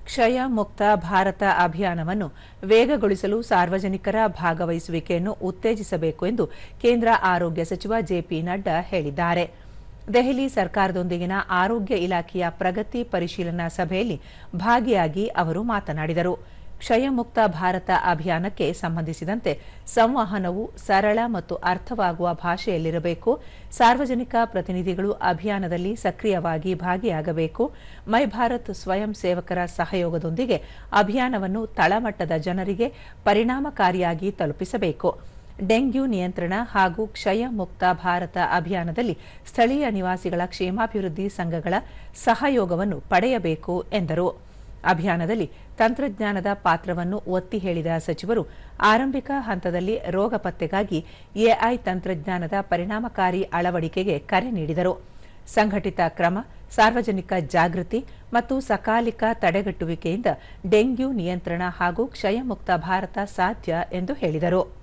ಕ್ಷಯ ಮುಕ್ತ ಭಾರತ ಅಭಿಯಾನವನ್ನು ವೇಗಗೊಳಿಸಲು ಸಾರ್ವಜನಿಕರ ಭಾಗವಹಿಸುವಿಕೆಯನ್ನು ಉತ್ತೇಜಿಸಬೇಕು ಎಂದು ಕೇಂದ್ರ ಆರೋಗ್ಯ ಸಚಿವ ಜೆಪಿ ನಡ್ಡಾ ಹೇಳಿದ್ದಾರೆ. ದೆಹಲಿ ಸರ್ಕಾರದೊಂದಿಗಿನ ಆರೋಗ್ಯ ಇಲಾಖೆಯ ಪ್ರಗತಿ ಪರಿಶೀಲನಾ ಸಭೆಯಲ್ಲಿ ಭಾಗಿಯಾಗಿ ಅವರು ಮಾತನಾಡಿದರು. ಕ್ಷಯ ಮುಕ್ತ ಭಾರತ ಅಭಿಯಾನಕ್ಕೆ ಸಂಬಂಧಿಸಿದಂತೆ ಸಂವಹನವು ಸರಳ ಮತ್ತು ಅರ್ಥವಾಗುವ ಭಾಷೆಯಲ್ಲಿರಬೇಕು. ಸಾರ್ವಜನಿಕ ಪ್ರತಿನಿಧಿಗಳು ಅಭಿಯಾನದಲ್ಲಿ ಸಕ್ರಿಯವಾಗಿ ಭಾಗಿಯಾಗಬೇಕು. ಮೈ ಭಾರತ್ ಸ್ವಯಂ ಸೇವಕರ ಸಹಯೋಗದೊಂದಿಗೆ ಅಭಿಯಾನವನ್ನು ತಳಮಟ್ಟದ ಜನರಿಗೆ ಪರಿಣಾಮಕಾರಿಯಾಗಿ ತಲುಪಿಸಬೇಕು. ಡೆಂಗ್ಯೂ ನಿಯಂತ್ರಣ ಹಾಗೂ ಕ್ಷಯ ಮುಕ್ತ ಭಾರತ ಅಭಿಯಾನದಲ್ಲಿ ಸ್ಥಳೀಯ ನಿವಾಸಿಗಳ ಕ್ಷೇಮಾಭಿವೃದ್ಧಿ ಸಂಘಗಳ ಸಹಯೋಗವನ್ನು ಪಡೆಯಬೇಕು ಎಂದರು. ಅಭಿಯಾನದಲ್ಲಿ ತಂತ್ರಜ್ಞಾನದ ಪಾತ್ರವನ್ನು ಒತ್ತಿ ಹೇಳಿದ ಸಚಿವರು, ಆರಂಭಿಕ ಹಂತದಲ್ಲಿ ರೋಗ ಪತ್ತೆಗಾಗಿ ಎಐ ತಂತ್ರಜ್ಞಾನದ ಪರಿಣಾಮಕಾರಿ ಅಳವಡಿಕೆಗೆ ಕರೆ ನೀಡಿದರು. ಸಂಘಟಿತ ಕ್ರಮ, ಸಾರ್ವಜನಿಕ ಜಾಗೃತಿ ಮತ್ತು ಸಕಾಲಿಕ ತಡೆಗಟ್ಟುವಿಕೆಯಿಂದ ಡೆಂಗ್ಯೂ ನಿಯಂತ್ರಣ ಹಾಗೂ ಕ್ಷಯ ಮುಕ್ತ ಭಾರತ ಸಾಧ್ಯ ಎಂದು ಹೇಳಿದರು.